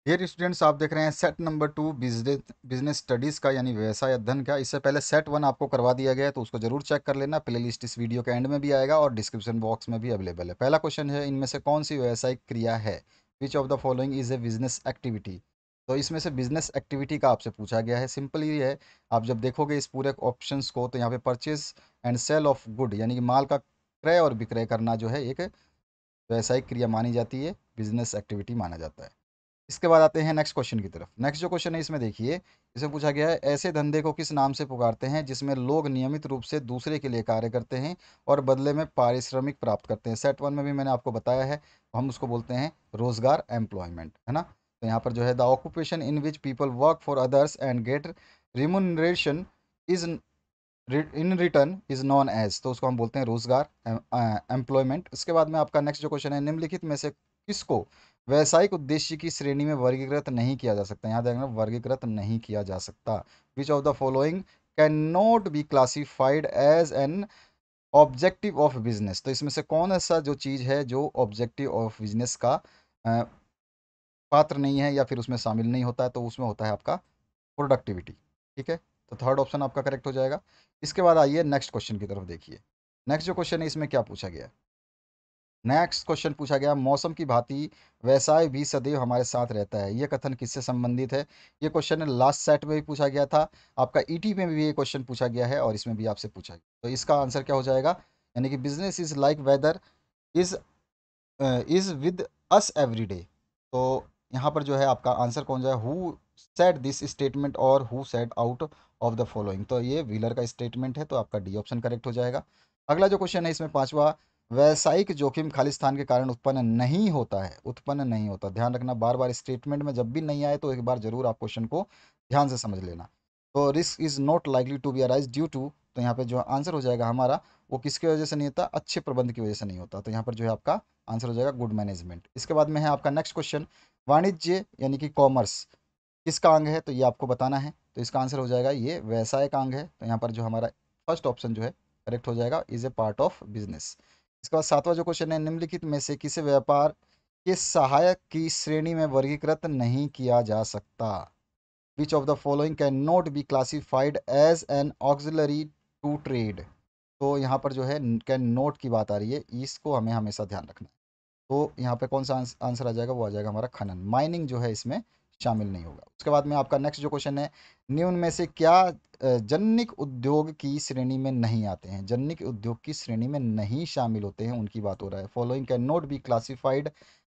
Dear students, आप देख रहे हैं सेट नंबर 2 बिजनेस स्टडीज़ का यानी व्यवसाय अध्ययन का। इससे पहले सेट 1 आपको करवा दिया गया है, तो उसको जरूर चेक कर लेना। प्ले लिस्ट इस वीडियो के एंड में भी आएगा और डिस्क्रिप्शन बॉक्स में भी अवेलेबल है। पहला क्वेश्चन है, इनमें से कौन सी व्यवसायिक क्रिया है? Which of the following is a business activity? तो इसमें से बिजनेस एक्टिविटी का आपसे पूछा गया है। सिंपल ये है, आप जब देखोगे इस पूरे ऑप्शंस को, तो यहाँ पे purchase and sale of good यानी कि माल का क्रय और विक्रय करना जो है एक व्यवसायिक क्रिया मानी जाती है, बिजनेस एक्टिविटी माना जाता है। इसके बाद आते हैं नेक्स्ट क्वेश्चन की तरफ। नेक्स्ट जो क्वेश्चन है इसमें देखिए, इसे पूछा गया है, ऐसे धंधे को किस नाम से पुकारते हैं जिसमें लोग नियमित रूप से दूसरे के लिए कार्य करते हैं और बदले में पारिश्रमिक प्राप्त करते हैं? सेट 1 में भी मैंने आपको बताया है, तो हम उसको बोलते हैं रोजगार, एम्प्लॉयमेंट, है ना। तो यहाँ पर जो है the occupation in which people work for others and get remuneration is in return is known as, तो उसको हम बोलते हैं रोजगार, एम्प्लॉयमेंट। इसके बाद में आपका नेक्स्ट जो क्वेश्चन है, निम्नलिखित में से किसको व्यावसायिक उद्देश्य की श्रेणी में वर्गीकृत नहीं किया जा सकता? यहाँ देखना, वर्गीकृत नहीं किया जा सकता। Which of the following can not be classified as an objective of business? तो इसमें से कौन ऐसा जो चीज़ है जो ऑब्जेक्टिव ऑफ बिजनेस का अ, पात्र नहीं है या फिर उसमें शामिल नहीं होता है? तो उसमें होता है आपका प्रोडक्टिविटी। ठीक है, तो थर्ड ऑप्शन आपका करेक्ट हो जाएगा। इसके बाद आइए नेक्स्ट क्वेश्चन की तरफ देखिए। नेक्स्ट जो क्वेश्चन है इसमें क्या पूछा गया है? नेक्स्ट क्वेश्चन पूछा गया, मौसम की भांति व्यवसाय भी सदैव हमारे साथ रहता है, ये कथन किससे संबंधित है? ये क्वेश्चन लास्ट सेट में भी पूछा गया था, आपका ईटी में भी ये क्वेश्चन पूछा गया है और इसमें भी आपसे पूछा गया। तो इसका आंसर क्या हो जाएगा? यानी कि business is like weather is is with us every day. तो यहाँ पर जो है आपका आंसर कौन जाए? हु सेड दिस स्टेटमेंट और who said out of the following? तो ये व्हीलर का स्टेटमेंट है, तो आपका डी ऑप्शन करेक्ट हो जाएगा। अगला जो क्वेश्चन है इसमें पांचवा, व्यावसायिक जोखिम खालिस्तान के कारण उत्पन्न नहीं होता है, उत्पन्न नहीं होता। ध्यान रखना, बार बार स्टेटमेंट में जब भी नहीं आए तो एक बार जरूर आप क्वेश्चन को ध्यान से समझ लेना। तो risk is not likely to be arise due to, तो यहाँ पे जो आंसर हो जाएगा हमारा, वो किसकी वजह से नहीं होता? अच्छे प्रबंध की वजह से नहीं होता। तो यहाँ पर जो है आपका आंसर हो जाएगा गुड मैनेजमेंट। इसके बाद में है आपका नेक्स्ट क्वेश्चन, वाणिज्य यानी कि कॉमर्स किसका अंग है? तो ये आपको बताना है। तो इसका आंसर हो जाएगा ये व्यवसाय का अंग है। तो यहाँ पर जो हमारा फर्स्ट ऑप्शन जो है करेक्ट हो जाएगा, is a part of business. इसके बाद सातवां जो क्वेश्चन है, निम्नलिखित में से किसी व्यापार के सहायक की श्रेणी में वर्गीकृत नहीं किया जा सकता? Which of the following can not be classified as an auxiliary to trade? तो यहाँ पर जो है कैन नोट की बात आ रही है, इसको हमें हमेशा ध्यान रखना है। तो यहाँ पे कौन सा आंसर आ जाएगा? वो आ जाएगा हमारा खनन, माइनिंग जो है इसमें शामिल नहीं होगा। उसके बाद में आपका नेक्स्ट जो क्वेश्चन है, निम्न में से क्या जन्निक उद्योग की श्रेणी में नहीं आते हैं? जन्निक उद्योग की श्रेणी में नहीं शामिल होते हैं, उनकी बात हो रहा है। Following can not be classified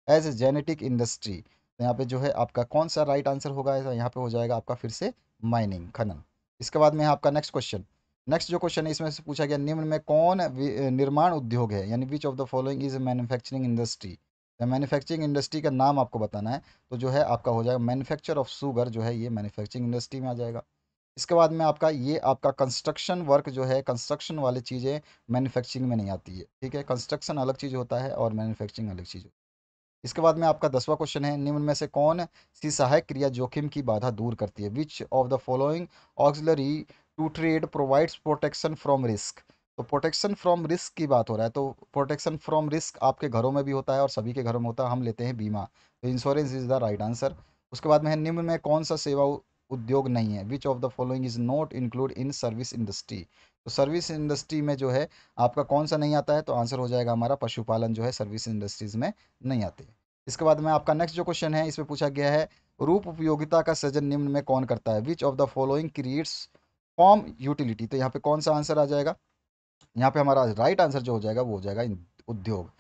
as genetic industry, तो यहाँ पे जो है आपका कौन सा राइट आंसर होगा? यहाँ पे हो जाएगा आपका फिर से माइनिंग, खनन। इसके बाद में है आपका नेक्स्ट क्वेश्चन। नेक्स्ट जो क्वेश्चन है इसमें से पूछा गया, निम्न में कौन निर्माण उद्योग है? यानी विच of the following is manufacturing industry? Manufacturing industry का नाम आपको बताना है। तो जो है आपका हो जाएगा मैन्युफैक्चर ऑफ शुगर, जो है ये मैन्युफैक्चरिंग इंडस्ट्री में आ जाएगा। इसके बाद में आपका ये आपका कंस्ट्रक्शन वर्क जो है, कंस्ट्रक्शन वाली चीज़ें मैन्युफैक्चरिंग में नहीं आती है। ठीक है, कंस्ट्रक्शन अलग चीज़ होता है और मैन्युफैक्चरिंग अलग चीज़। इसके बाद में आपका 10वां क्वेश्चन है, निम्न में से कौन सी सहायक क्रिया जोखिम की बाधा दूर करती है? Which of the following auxiliary to trade provides protection from risk? तो प्रोटेक्शन फ्रॉम रिस्क की बात हो रहा है, तो प्रोटेक्शन फ्रॉम रिस्क आपके घरों में भी होता है और सभी के घरों में होता है, हम लेते हैं बीमा। तो insurance is the right answer. उसके बाद में है, निम्न में कौन सा सेवा उद्योग नहीं है? Which of the following is not include in service industry? तो सर्विस इंडस्ट्री में जो है आपका कौन सा नहीं आता है? तो आंसर हो जाएगा हमारा पशुपालन, जो है सर्विस इंडस्ट्रीज में नहीं आते। इसके बाद में आपका नेक्स्ट जो क्वेश्चन है इसमें पूछा गया है, रूप उपयोगिता का सृजन निम्न में कौन करता है? Which of the following creates form utility? तो यहाँ पे कौन सा आंसर आ जाएगा? यहाँ पे हमारा राइट आंसर जो हो जाएगा वो हो जाएगा उद्योग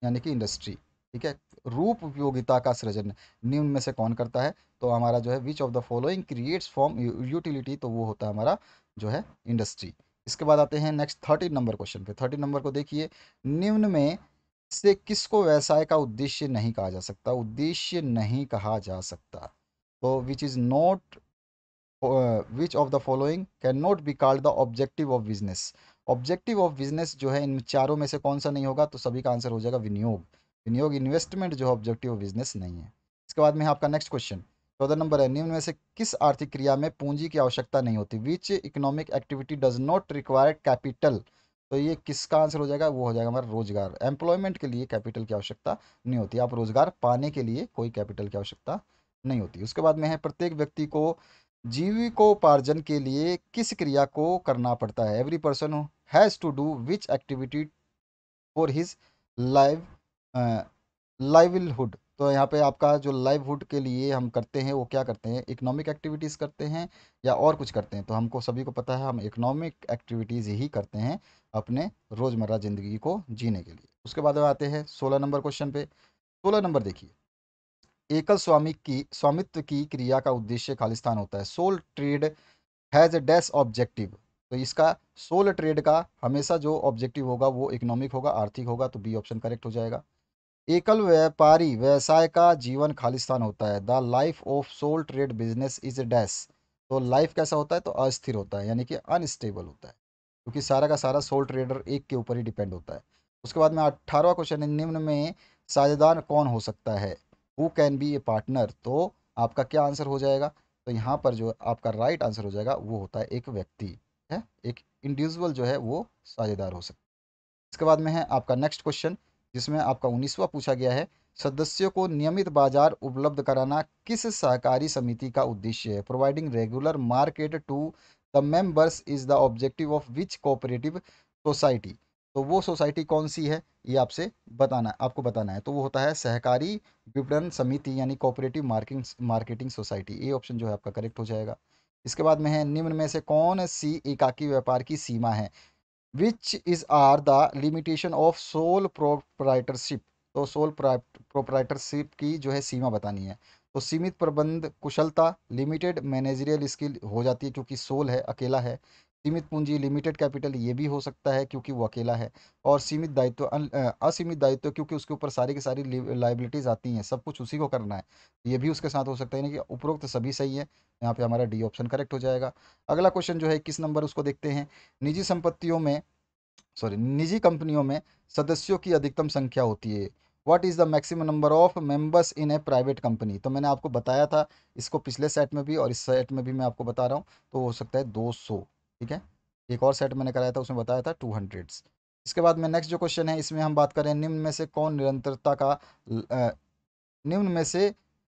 यानी कि इंडस्ट्री। ठीक है, रूप उपयोगिता का सृजन निम्न में से कौन करता है? तो हमारा जो है which of the following creates form utility, तो वो होता है हमारा जो है इंडस्ट्री। इसके बाद आते हैं नेक्स्ट 13 नंबर क्वेश्चन पे। 13 नंबर को देखिए, निम्न में से किसको व्यवसाय का उद्देश्य नहीं कहा जा सकता? उद्देश्य नहीं कहा जा सकता। तो which is not, which of the following can not be called the objective of business? Objective of business जो है इन चारों में से कौन सा नहीं होगा? तो सभी का आंसर हो जाएगा विनियोग। विनियोग इन्वेस्टमेंट जो है ऑब्जेक्टिव ऑफ बिजनेस नहीं है। इसके बाद में है आपका नेक्स्ट क्वेश्चन, 14 नंबर है, निम्न में से किस आर्थिक क्रिया में पूंजी की आवश्यकता नहीं होती? Which economic activity does not require capital? तो ये किसका आंसर हो जाएगा? वो हो जाएगा हमारा रोजगार। एम्प्लॉयमेंट के लिए कैपिटल की आवश्यकता नहीं होती, आप रोजगार पाने के लिए कोई कैपिटल की आवश्यकता नहीं होती। उसके बाद में है प्रत्येक व्यक्ति को जीविकोपार्जन के लिए किस क्रिया को करना पड़ता है। Every person has to do which activity for his live livelihood. तो यहाँ पे आपका जो लाइवहुड के लिए हम करते हैं वो क्या करते हैं, इकोनॉमिक एक्टिविटीज़ करते हैं या और कुछ करते हैं। तो हमको सभी को पता है हम इकोनॉमिक एक्टिविटीज़ ही करते हैं अपने रोज़मर्रा ज़िंदगी को जीने के लिए। उसके बाद में आते हैं 16 नंबर क्वेश्चन पे। 16 नंबर देखिए, एकल स्वामित्व की क्रिया का उद्देश्य खालिस्तान होता है। Sole trade has a dash objective. तो इसका सोल ट्रेड का हमेशा जो ऑब्जेक्टिव होगा वो इकोनॉमिक होगा, आर्थिक होगा, तो बी ऑप्शन करेक्ट हो जाएगा। एकल व्यापारी व्यवसाय का जीवन खालिस्तान होता है। The life of sole trade business is a dash. तो लाइफ कैसा होता है, तो अस्थिर होता है, यानी कि अनस्टेबल होता है, क्योंकि सारा का सारा सोल ट्रेडर एक के ऊपर ही डिपेंड होता है। उसके बाद में 18वां क्वेश्चन है, निम्न में साझेदार कौन हो सकता है। Who can be A partner. तो आपका क्या आंसर हो जाएगा, तो यहाँ पर जो आपका राइट आंसर हो जाएगा वो होता है एक व्यक्ति है, एक इंडिविजुअल जो है वो साझेदार हो सकता है। इसके बाद में है आपका नेक्स्ट क्वेश्चन, जिसमें आपका 19वां पूछा गया है, सदस्यों को नियमित बाजार उपलब्ध कराना किस सहकारी समिति का उद्देश्य है। Providing regular market to the members is the objective of which cooperative society. तो वो सोसाइटी कौन सी है ये आपसे बताना, आपको बताना है। तो वो होता है सहकारी विपणन समिति, यानी कोऑपरेटिव मार्केटिंग सोसाइटी। ये ऑप्शन जो है आपका करेक्ट हो जाएगा। इसके बाद में है, निम्न में से कौन सी एकाकी व्यापार की सीमा है। Which is are the limitation of sole proprietorship. तो सोल प्रोप्राइटरशिप की जो है सीमा बतानी है। तो सीमित प्रबंध कुशलता, लिमिटेड मैनेजरियल स्किल हो जाती है क्योंकि सोल है, अकेला है। सीमित पूंजी, लिमिटेड कैपिटल, ये भी हो सकता है क्योंकि वो अकेला है। और सीमित दायित्व, असीमित दायित्व, क्योंकि उसके ऊपर सारी की सारी लाइबिलिटीज आती हैं, सब कुछ उसी को करना है, ये भी उसके साथ हो सकता है। यानी कि उपरोक्त सभी सही है, यहाँ पे हमारा डी ऑप्शन करेक्ट हो जाएगा। अगला क्वेश्चन जो है 21 नंबर, उसको देखते हैं। निजी संपत्तियों में निजी कंपनियों में सदस्यों की अधिकतम संख्या होती है। What is the maximum number of members in A private company. तो मैंने आपको बताया था इसको पिछले सेट में भी, और इस सेट में भी मैं आपको बता रहा हूँ। तो हो सकता है 200, ठीक है। एक और सेट मैंने कराया था उसमें बताया था 200। इसके बाद में नेक्स्ट जो क्वेश्चन है, इसमें हम बात करें निम्न में से कौन निरंतरता का निम्न में से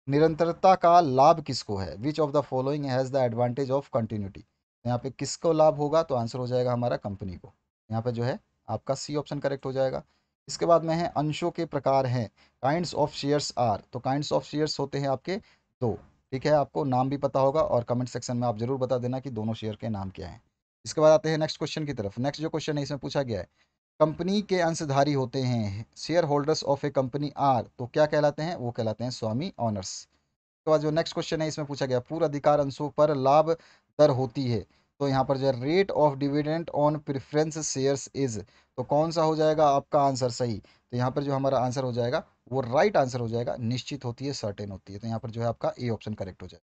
निरंतरता का लाभ किसको है। Which of the following has the advantage of continuity. यहाँ पे किसको लाभ होगा, तो आंसर हो जाएगा हमारा कंपनी को। यहाँ पे जो है आपका सी ऑप्शन करेक्ट हो जाएगा। इसके बाद में है अंशों के प्रकार हैं। Kinds of shares are. तो काइंड्स ऑफ शेयर्स होते हैं आपके दो, ठीक है। आपको नाम भी पता होगा और कमेंट सेक्शन में आप जरूर बता देना कि दोनों शेयर के नाम क्या हैं। इसके बाद आते हैं नेक्स्ट क्वेश्चन की तरफ। नेक्स्ट जो क्वेश्चन है इसमें पूछा गया है, कंपनी के अंशधारी होते हैं, shareholders of a company are. तो क्या कहलाते हैं, वो कहलाते हैं स्वामी ऑनर्स। उसके बाद जो नेक्स्ट क्वेश्चन है इसमें पूछा गया, पूर्व अधिकार अंशों पर लाभ दर होती है। तो यहाँ पर जो है rate of dividend on preference shares is. तो कौन सा हो जाएगा आपका आंसर सही, तो यहाँ पर जो हमारा आंसर हो जाएगा वो राइट आंसर हो जाएगा, निश्चित होती है, सर्टेन होती है। तो यहाँ पर जो है आपका ए ऑप्शन करेक्ट हो जाएगा।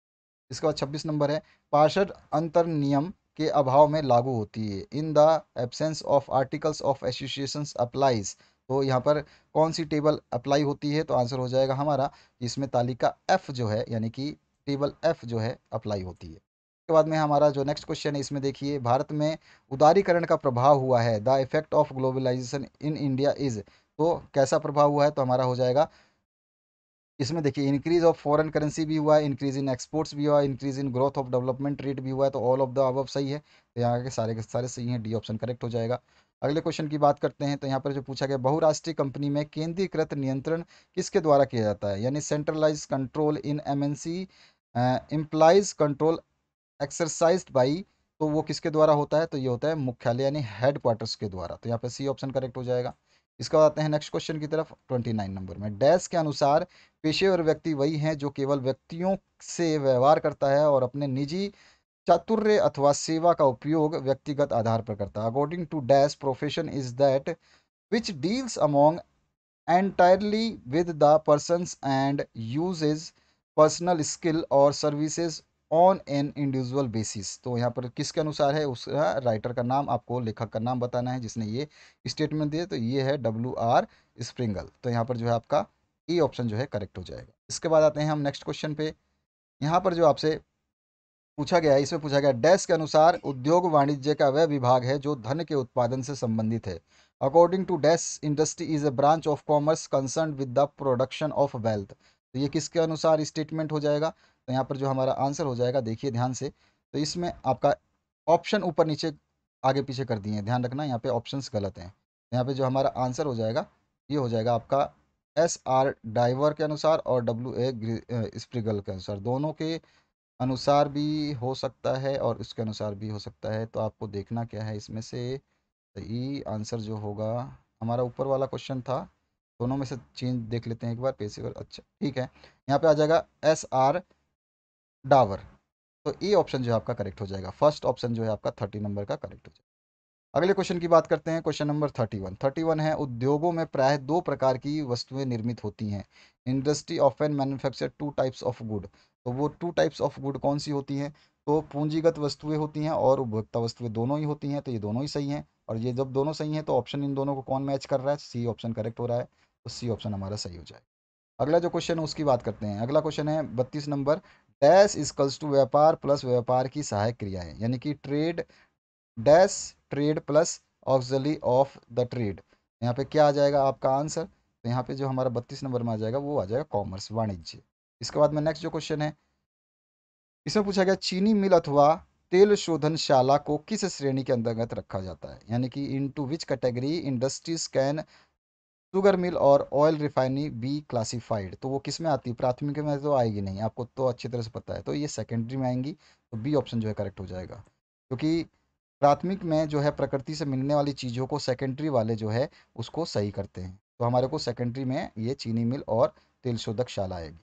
इसके बाद 26 नंबर है, पार्षद अंतर नियम के अभाव में लागू होती है। In the absence of articles of associations applies. तो यहाँ पर कौन सी टेबल अप्लाई होती है, तो आंसर हो जाएगा हमारा इसमें तालिका एफ जो है, यानी कि टेबल एफ जो है अप्लाई होती है। उसके बाद में हमारा जो नेक्स्ट क्वेश्चन है इसमें देखिए, भारत में उदारीकरण का प्रभाव हुआ है। The effect of globalisation in India is. तो कैसा प्रभाव हुआ है, तो हमारा हो जाएगा इसमें देखिए, इंक्रीज ऑफ फॉरेन करेंसी भी हुआ है, इंक्रीज इन एक्सपोर्ट्स भी हुआ है, increase in growth of development rate भी हुआ है। तो ऑल ऑफ द अबव सही है, तो यहाँ के सारे सही हैं, डी ऑप्शन करेक्ट हो जाएगा। अगले क्वेश्चन की बात करते हैं, तो यहाँ पर जो पूछा गया, बहुराष्ट्रीय कंपनी में केंद्रीकृत नियंत्रण किसके द्वारा किया जाता है, यानी centralise control in MNC employees control exercised by. तो वो किसके द्वारा होता है, तो ये होता है मुख्यालय यानी हेड क्वार्टर्स के द्वारा। तो यहाँ पे सी ऑप्शन करेक्ट हो जाएगा। इसका आते हैं नेक्स्ट क्वेश्चन की तरफ। 29 नंबर में, डैश के अनुसार पेशेवर व्यक्ति वही हैं जो केवल व्यक्तियों से व्यवहार करता है और अपने निजी चातुर्य अथवा सेवा का उपयोग व्यक्तिगत आधार पर करता है। According to dash profession is that which deals among entirely with the persons and uses personal skill or services on an individual basis. तो यहाँ पर किसके अनुसार है, उस राइटर का नाम, आपको लेखक का नाम बताना है जिसने ये स्टेटमेंट दिए। तो ये है W.R. स्प्रिंगल। तो यहाँ पर जो है आपका ई ऑप्शन जो है करेक्ट हो जाएगा। इसके बाद आते हैं हम नेक्स्ट क्वेश्चन पे। यहाँ पर जो आपसे पूछा गया है, इसमें पूछा गया, डैश के अनुसार उद्योग वाणिज्य का वह विभाग है जो धन के उत्पादन से संबंधित है। According to dash industry is a branch of commerce concern with the production of wealth. तो ये किसके अनुसार स्टेटमेंट हो जाएगा? तो यहाँ पर जो हमारा आंसर हो जाएगा, देखिए ध्यान से, तो इसमें आपका ऑप्शन ऊपर नीचे आगे पीछे कर दिए हैं, ध्यान रखना यहाँ पे ऑप्शंस गलत हैं। यहाँ पे जो हमारा आंसर हो जाएगा, ये हो जाएगा आपका एस आर डाइवर के अनुसार और डब्ल्यू ए स्प्रिगल के अनुसार, दोनों के अनुसार भी हो सकता है और उसके अनुसार भी हो सकता है। तो आपको देखना क्या है इसमें से, सही आंसर जो होगा, हमारा ऊपर वाला क्वेश्चन था, दोनों में से चेंज देख लेते हैं एक बार, पेशेवर, अच्छा ठीक है, यहाँ पे आ जाएगा एस आर डावर। तो ए ऑप्शन जो है आपका करेक्ट हो जाएगा, फर्स्ट ऑप्शन जो है आपका 30 नंबर का करेक्ट हो जाएगा। अगले क्वेश्चन की बात करते हैं, क्वेश्चन नंबर 31 है, उद्योगों में प्रायः दो प्रकार की वस्तुएं निर्मित होती हैं। Industry of an manufacture two types of good. तो वो टू टाइप्स ऑफ गुड कौन सी होती हैं? तो पूंजीगत वस्तुएं होती हैं और उपभोक्ता वस्तुएं, दोनों ही होती हैं, तो ये दोनों ही सही हैं। और ये जब दोनों सही हैं तो ऑप्शन इन दोनों को कौन मैच कर रहा है? सी ऑप्शन करेक्ट हो रहा है, तो सी ऑप्शन हमारा सही हो जाएगा। अगला जो क्वेश्चन है उसकी बात करते हैं, अगला क्वेश्चन है 32 नंबर, डैश इजकल्स टू व्यापार प्लस व्यापार की सहायक क्रियाएं, यानी कि trade dash trade plus auxiliary of the trade. यहाँ पे क्या आ जाएगा आपका आंसर? तो यहाँ पे जो हमारा 32 नंबर में आ जाएगा वो आ जाएगा कॉमर्स, वाणिज्य। इसके बाद में नेक्स्ट जो क्वेश्चन है, इसमें पूछा गया चीनी मिल अथवा तेल शोधनशाला को किस श्रेणी के अंतर्गत रखा जाता है, यानी कि into which category industries cane sugar mill और ऑयल रिफाइनरी बी क्लासिफाइड। तो वो किस में आती है? प्राथमिक में तो आएगी नहीं, आपको तो अच्छी तरह से पता है, तो ये सेकेंडरी में आएंगी। तो बी ऑप्शन जो है करेक्ट हो जाएगा, क्योंकि प्राथमिक में जो है प्रकृति से मिलने वाली चीज़ों को सेकेंडरी वाले जो है उसको सही करते हैं। तो हमारे को सेकेंडरी में ये चीनी मिल और तेल शोधक शाला आएगी।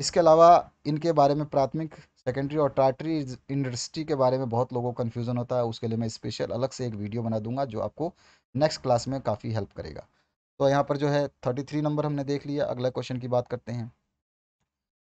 इसके अलावा इनके बारे में प्राथमिक, सेकेंडरी और टार्टरी इंडस्ट्री के बारे में बहुत लोगों को कन्फ्यूज़न होता है, उसके लिए मैं स्पेशल अलग से एक वीडियो बना दूंगा जो आपको नेक्स्ट क्लास में काफ़ी हेल्प करेगा। तो यहाँ पर जो है 33 नंबर हमने देख लिया, अगला क्वेश्चन की बात करते हैं।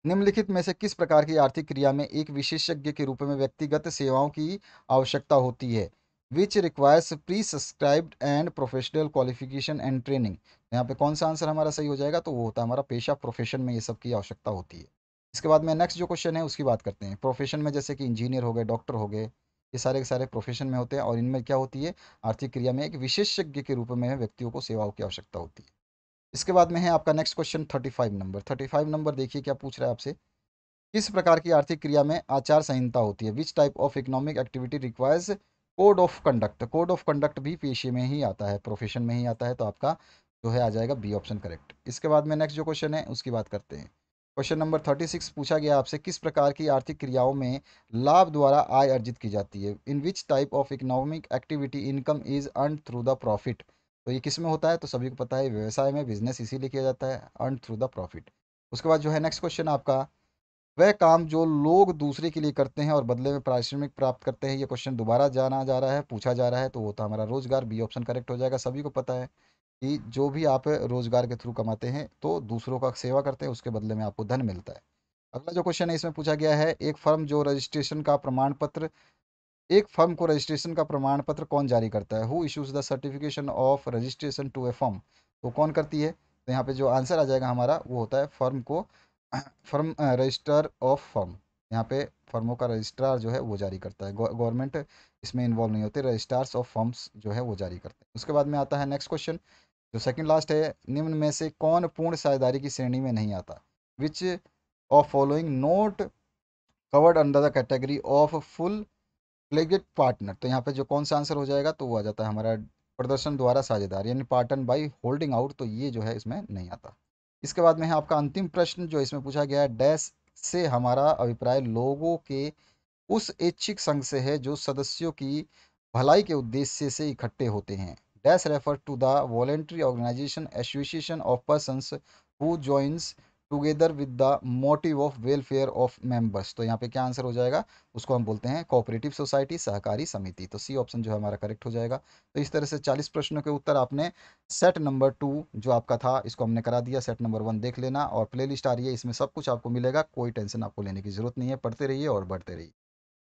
निम्नलिखित में से किस प्रकार की आर्थिक क्रिया में एक विशेषज्ञ के रूप में व्यक्तिगत सेवाओं की आवश्यकता होती है? Which requires pre subscribed and professional qualification and training. यहाँ पे कौन सा आंसर हमारा सही हो जाएगा? तो वो होता है हमारा पेशा, प्रोफेशन में ये सब की आवश्यकता होती है। इसके बाद में नेक्स्ट जो क्वेश्चन है उसकी बात करते हैं। प्रोफेशन में जैसे कि इंजीनियर हो गए, डॉक्टर हो गए, ये सारे के सारे प्रोफेशन में होते हैं और इनमें क्या होती है? आर्थिक क्रिया में एक विशेषज्ञ के रूप में व्यक्तियों को सेवाओं की आवश्यकता होती है। इसके बाद में है आपका नेक्स्ट क्वेश्चन 35 नंबर। 35 नंबर देखिए क्या पूछ रहा है आपसे, किस प्रकार की आर्थिक क्रिया में आचार संहिता होती है? विच type of economic activity requires code of conduct. Code of conduct भी पेशे में ही आता है, प्रोफेशन में ही आता है, तो आपका जो है आ जाएगा बी ऑप्शन करेक्ट। इसके बाद में नेक्स्ट जो क्वेश्चन है उसकी बात करते हैं। क्वेश्चन नंबर 36 पूछा गया आपसे, किस प्रकार की आर्थिक क्रियाओं में लाभ द्वारा आय अर्जित की जाती है? In which type of economic activity income is earn through the profit. तो ये किस में होता है? तो सभी को पता है, व्यवसाय में, बिजनेस इसीलिए किया जाता है, अर्न थ्रू द प्रॉफिट। उसके बाद जो है नेक्स्ट क्वेश्चन आपका, वह काम जो लोग दूसरे के लिए करते हैं और बदले में पारिश्रमिक प्राप्त करते हैं। ये क्वेश्चन दोबारा जाना जा रहा है, पूछा जा रहा है, तो वो था हमारा रोजगार, बी ऑप्शन करेक्ट हो जाएगा। सभी को पता है कि जो भी आप रोजगार के थ्रू कमाते हैं तो दूसरों का सेवा करते हैं, उसके बदले में आपको धन मिलता है। अगला जो क्वेश्चन है इसमें पूछा गया है, एक फर्म को रजिस्ट्रेशन का प्रमाण पत्र कौन जारी करता है? Who issues the certification of registration to a firm. तो कौन करती है? तो यहाँ पे जो आंसर आ जाएगा हमारा वो होता है फर्म को, फर्म रजिस्ट्रार ऑफ फर्म। यहाँ पे फर्मों का रजिस्ट्रार जो है वो जारी करता है, गवर्नमेंट इसमें इन्वॉल्व नहीं होते, रजिस्ट्रार्स ऑफ फर्म्स जो है वो जारी करते हैं। उसके बाद में आता है नेक्स्ट क्वेश्चन, जो सेकंड लास्ट है, निम्न में से कौन पूर्ण साझेदारी की श्रेणी में नहीं आता? Which of following note covered under the category of full fledged partner. तो यहाँ पे जो कौन सा आंसर हो जाएगा? तो वो आ जाता है हमारा प्रदर्शन द्वारा साझेदार, यानी पार्टन बाई होल्डिंग आउट, तो ये जो है इसमें नहीं आता। इसके बाद में है आपका अंतिम प्रश्न जो इसमें पूछा गया है, डैश से हमारा अभिप्राय लोगों के उस ऐच्छिक संघ से है जो सदस्यों की भलाई के उद्देश्य से इकट्ठे होते हैं। Dash refer to the voluntary organisation association of persons who joins together with the motive of welfare of members. तो यहाँ पे क्या आंसर हो जाएगा? उसको हम बोलते हैं कोऑपरेटिव सोसाइटी, सहकारी समिति। तो सी ऑप्शन जो है हमारा करेक्ट हो जाएगा। तो इस तरह से 40 प्रश्नों के उत्तर आपने सेट नंबर 2 जो आपका था इसको हमने करा दिया। सेट नंबर 1 देख लेना और प्लेलिस्ट आ रही है, इसमें सब कुछ आपको मिलेगा, कोई टेंशन आपको लेने की जरूरत नहीं है। पढ़ते रहिए और बढ़ते रहिए।